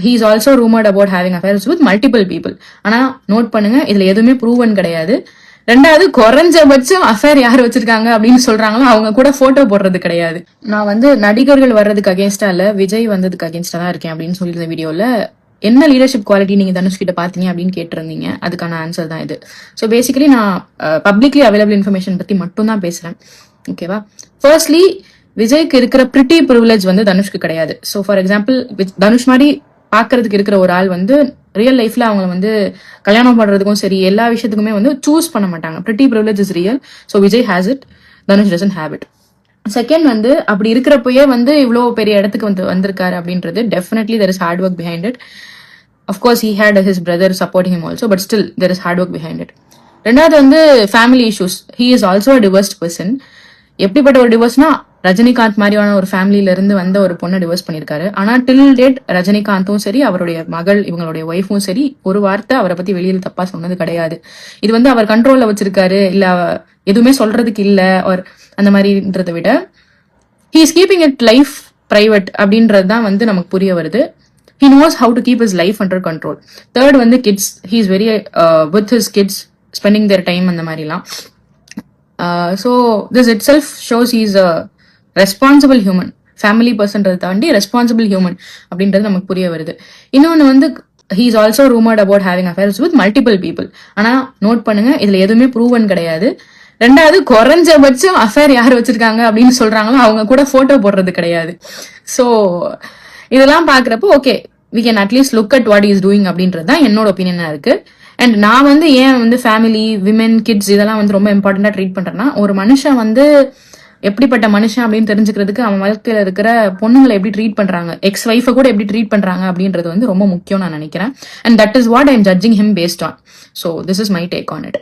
he is also rumored about having affairs with multiple people. ஆனா note பண்ணுங்க, இதுல எதுவுமே ப்ரூவன் கிடையாது. ரெண்டாவது, குறைஞ்சபட்சம் அஃபேர் யார் வச்சிருக்காங்க அப்படின்னு சொல்றாங்களோ அவங்க கூட போட்டோ போடுறது கிடையாது. நான் வந்து நடிகர்கள் வர்றதுக்கு அகேன்ஸ்டா இல்ல, விஜய் வந்ததுக்கு அகேன்ஸ்டா தான் இருக்கேன் அப்படின்னு சொல்லியிருந்த வீடியோல என்ன லீடர்ஷிப் குவாலிட்டி நீங்க தனுஷ் கிட்ட பாத்தீங்க அப்படின்னு கேட்டிருந்தீங்க. அதுக்கான ஆன்சர் தான் இது. ஸோ பேசிக்கலி நான் பப்ளிக்லி அவைலபிள் இன்ஃபர்மேஷன் பத்தி மட்டும் தான் பேசுறேன். ஓகேவா? ஃபர்ஸ்ட்லி, விஜய்க்கு இருக்கிற பிரிட்டி ப்ரிவிலேஜ் வந்து தனுஷ்க்கு கிடையாது. ஸோ ஃபார் எக்ஸாம்பிள், தனுஷ் மாதிரி பாக்குறதுக்கு இருக்கிற ஒரு ஆள் வந்து ரியல் லைஃப்ல அவங்க வந்து கல்யாணம் பண்றதுக்கும் சரி எல்லா விஷயத்துக்குமே வந்து சூஸ் பண்ண மாட்டாங்க. Pretty privilege is real. So Vijay has it, Dhanush doesn't have it. Second வந்து, அப்படி இருக்கிறப்பயே வந்து இவ்வளவு பெரிய இடத்துக்கு வந்து வந்திருக்காரு அப்படின்றது definitely there is hard work behind it. Of course he had his brother supporting him also, but still there is hard work behind it. ரெண்டாவது வந்து family issues. He is also a divorced person. எப்படிப்பட்ட ஒரு டிவோர்ஸ்னா, ரஜினிகாந்த் மாதிரியான ஒரு ஃபேமிலியில இருந்து வந்த ஒரு பொண்ணை டிவோர்ஸ் பண்ணிருக்காரு. ஆனா டில் டேட் ரஜினிகாந்தும் சரி, அவருடைய மகள், இவங்களுடைய ஒய்ஃபும் சரி, ஒரு வார்த்தை அவரை பத்தி வெளியில தப்பா சொன்னது கிடையாது. இது வந்து அவர் கண்ட்ரோல்ல வச்சிருக்காரு, இல்ல எதுவுமே சொல்றதுக்கு இல்ல ஒரு அந்த மாதிரின்றதை விட he is keeping it life private அப்படின்றது தான் வந்து நமக்கு புரிய வருது. He knows how to keep his life under control. Third வந்து kids. He is very with his kids, spending their time அந்த மாதிரிலாம். So this itself shows he is a responsible human. Family பர்சன்றதை தாண்டி ரெஸ்பான்சிபிள் ஹியூமன் அப்படின்றது நமக்கு புரிய வருது. இன்னொன்னு வந்து, he is also rumored about having affairs with multiple people. ஆனா நோட் பண்ணுங்க, இதுல எதுவுமே ப்ரூவன் கிடையாது. ரெண்டாவது, குறைஞ்சபட்சம் அஃபேர் யார் வச்சிருக்காங்க அப்படின்னு சொல்றாங்களோ அவங்க கூட போட்டோ போடுறது கிடையாது. ஸோ இதெல்லாம் பாக்குறப்போ okay, we can at least look at what he is doing அப்படின்றது தான் என்னோட ஒப்பீனியனா இருக்கு. அண்ட் நான் வந்து ஏன் வந்து ஃபேமிலி, விமென், கிட்ஸ் இதெல்லாம் வந்து ரொம்ப இம்பார்ட்டண்டா ட்ரீட் பண்றேன்னா, ஒரு மனுஷன் வந்து எப்படிப்பட்ட மனுஷன் அப்படின்னு தெரிஞ்சுக்கிறதுக்கு அவன் வாழ்க்கையில இருக்கிற பொண்ணுங்களை எப்படி ட்ரீட் பண்றாங்க, எக்ஸ் ஒய்ஃபை கூட எப்படி ட்ரீட் பண்றாங்க அப்படின்றது வந்து ரொம்ப முக்கியம் நான் நினைக்கிறேன். And that is what I am judging him based on. So this is my take on it.